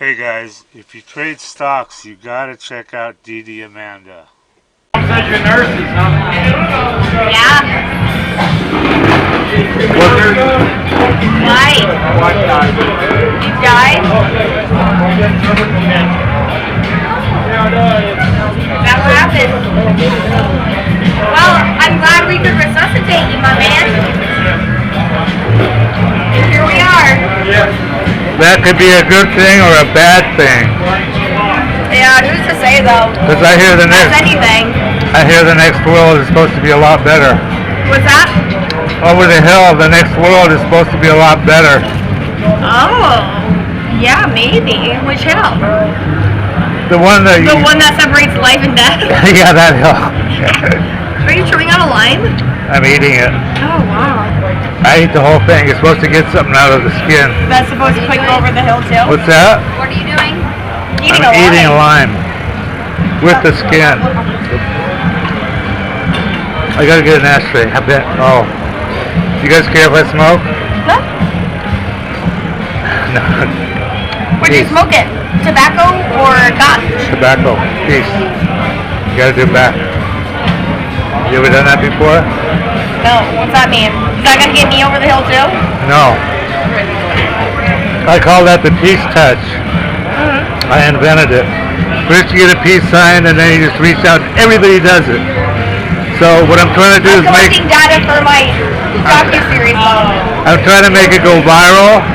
Hey guys, if you trade stocks, you gotta check out DDAmanda. Said you're nurses, huh? Yeah. Why? What died? You died? That what happened? Well, I'm glad we could resuscitate you, my man. And here we are. That could be a good thing or a bad thing. Yeah, who's to say though? Because I hear the That's anything. next world is supposed to be a lot better. What's that? Over the hill, the next world is supposed to be a lot better. Oh, yeah, maybe. Which hill? The one that The one that separates life and death? yeah, that hill. Are you chewing on a lime? I'm eating it. Oh, wow. I eat the whole thing. It's supposed to get something out of the skin. That's supposed to put you over the hill too? What's that? What are you doing? I'm eating a lime with the skin. I gotta get an ashtray. I bet. Oh, you guys care if I smoke? No. No. What'd you smoke it? Tobacco or gun? Tobacco. Peace. You gotta do back. You ever done that before? No. What's that mean? Is that gonna get me over the hill too? No. I call that the peace touch. I invented it. First you get a peace sign and then you just reach out. Everybody does it. So what I'm trying to do is make... collecting data for my docu-series. I'm trying to make it go viral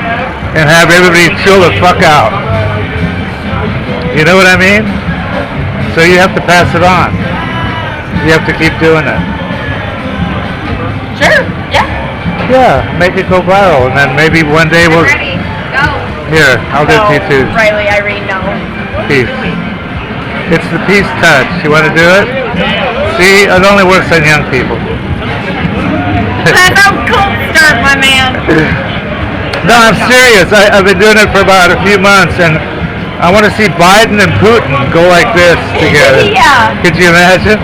and have everybody chill the fuck out. You know what I mean? So you have to pass it on. You have to keep doing it. Sure. Yeah. Yeah, make it go viral and then maybe one day we'll... Ready. Go. Here, I'll do No, it too. Riley, Irene, no. Peace. It's the peace touch. You want to do it? See, it only works on young people. That's a cool start, my man. No, I'm serious. I've been doing it for about a few months, and I want to see Biden and Putin go like this together. Yeah. Could you imagine?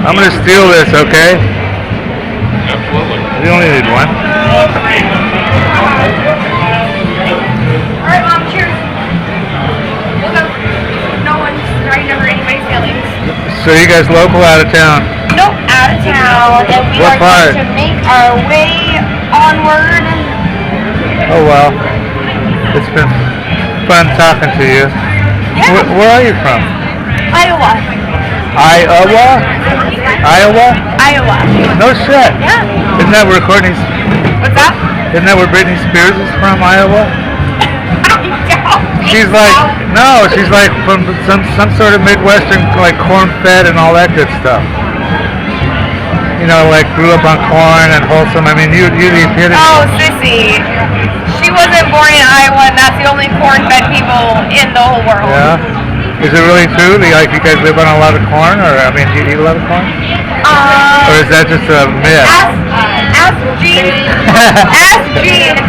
I'm going to steal this, okay? Absolutely. We only need one. Alright, Mom, cheers. We'll go. No one's trying to hurt anybody's feelings. So you guys local out of town? Nope, out of town. And we What are part? going to make our way onward. Oh well. It's been fun talking to you. Yeah. Where are you from? Iowa. Iowa? Iowa? Iowa. No shit. Yeah. Isn't that where Courtney's... What's that? Isn't that where Britney Spears is from, Iowa? She's like, no, she's like from some sort of Midwestern, like corn-fed and all that good stuff. You know, like grew up on corn and wholesome. I mean, you the epitome. Oh, sissy. She wasn't born in Iowa, and that's the only corn-fed people in the whole world. Yeah. Is it really true? Like you guys live on a lot of corn, or I mean, do you eat a lot of corn? Or is that just a myth? Ask Jean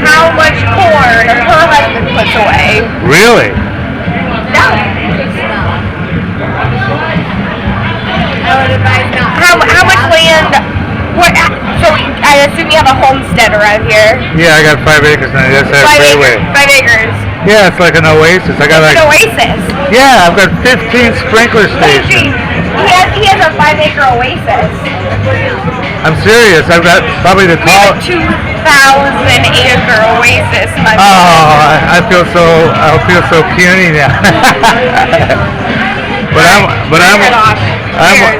how much corn her husband puts away. Really? No. How much land? What? So I assume you have a homestead around here. Yeah, I got 5 acres now. That's our freeway. 5 acres. Yeah, it's like an oasis. I got like. An oasis. Yeah, I've got 15 sprinkler stations. He has a 5-acre oasis. I'm serious. I've got probably the We have a tallest. 2,000-acre oasis, my Oh, friend. I feel so puny now.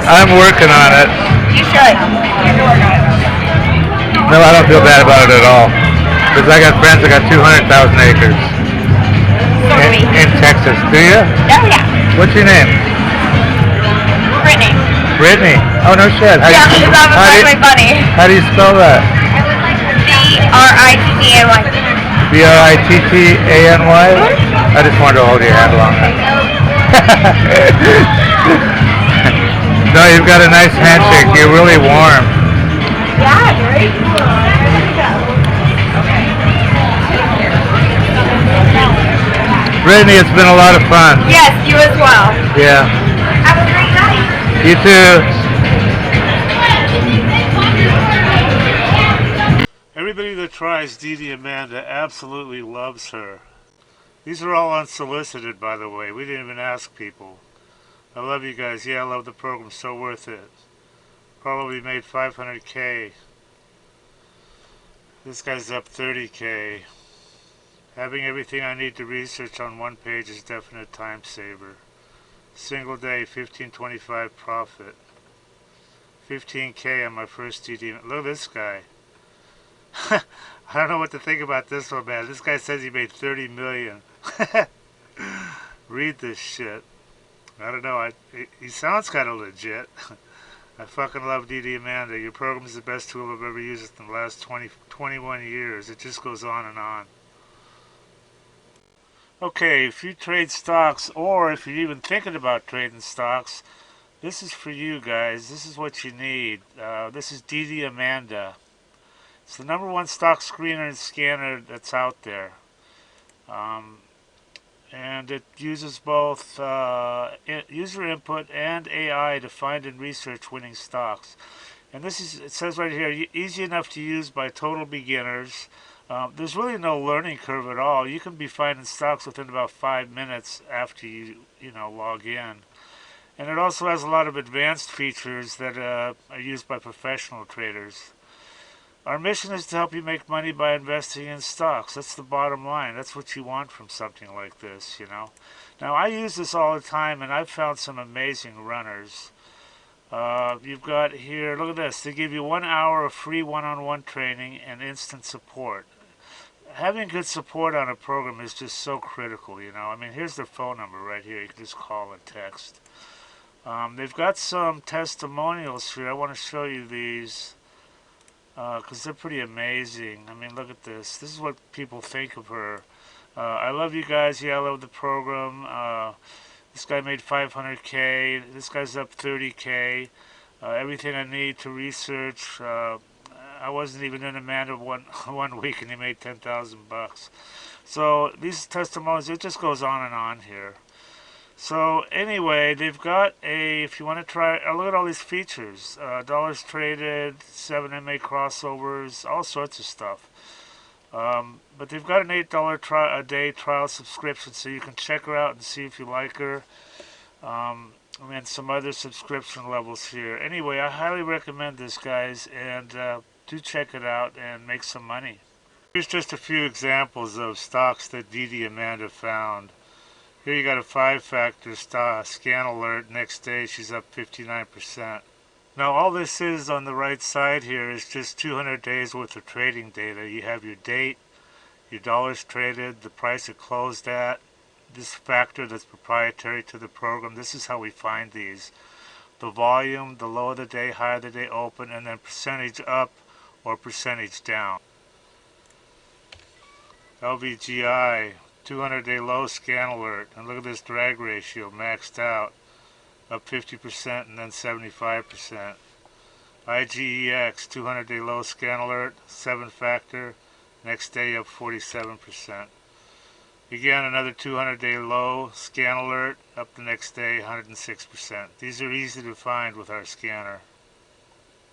I'm working on it. You should. You should work on it. No, I don't feel bad about it at all. Because I got friends that got 200,000 acres So do we. in Texas. Do you? Oh, yeah. What's your name? Brittany. Brittany. Oh no shit. Yeah, that was actually funny. How do you spell that? B-R-I-T-T-A-N-Y. B-R-I-T-T-A-N-Y? I just wanted to hold your hand along that. No, you've got a nice handshake. You're really warm. Yeah, great. Brittany, it's been a lot of fun. Yes, you as well. Yeah. You too. Everybody that tries DDAmanda absolutely loves her. These are all unsolicited, by the way. We didn't even ask people. I love you guys. Yeah, I love the program. So worth it. Probably made 500K. This guy's up 30K. Having everything I need to research on one page is definite time saver. Single day, 1525 profit. 15K on my first DD. Look at this guy. I don't know what to think about this one, man. This guy says he made 30 million. Read this shit. I don't know. He sounds kind of legit. I fucking love DDAmanda. Your program is the best tool I've ever used in the last 21 years. It just goes on and on. Okay, if you trade stocks, or if you're even thinking about trading stocks, this is for you guys. This is what you need. This is DDAmanda. It's the #1 stock screener and scanner that's out there. And it uses both user input and AI to find and research winning stocks. And this is, it says right here, easy enough to use by total beginners. There's really no learning curve at all. You can be finding stocks within about 5 minutes after you log in. And it also has a lot of advanced features that are used by professional traders. Our mission is to help you make money by investing in stocks. That's the bottom line. That's what you want from something like this, Now, I use this all the time, and I've found some amazing runners. You've got here, look at this. They give you 1 hour of free one-on-one training and instant support. Having good support on a program is just so critical, I mean, here's their phone number right here. You can just call and text. They've got some testimonials here. I want to show you these because they're pretty amazing. I mean, look at this. This is what people think of her. I love you guys. Yeah, I love the program. This guy made 500K. This guy's up 30K. Everything I need to research. I wasn't even in Amanda one week, and he made 10,000 bucks. So these testimonials, it just goes on and on here. So anyway, they've got if you want to try, look at all these features. Dollars traded, 7 MA crossovers, all sorts of stuff. But they've got an $8 a day trial subscription, so you can check her out and see if you like her. And some other subscription levels here. Anyway, I highly recommend this, guys, and do check it out and make some money. Here's just a few examples of stocks that DDAmanda found. Here you got a 5-factor scan alert. Next day she's up 59%. Now all this is on the right side here is just 200 days worth of trading data. You have your date, your dollars traded, the price it closed at, this factor that's proprietary to the program. This is how we find these. The volume, the low of the day, high of the day open, and then percentage up or percentage down. LVGI. 200-day low scan alert, and look at this drag ratio maxed out, up 50% and then 75%. IGEX 200-day low scan alert, 7-factor, next day up 47%. Again, another 200-day low scan alert, up the next day 106%. These are easy to find with our scanner.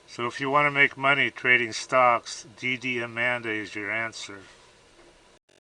So if you want to make money trading stocks, DDAmanda is your answer.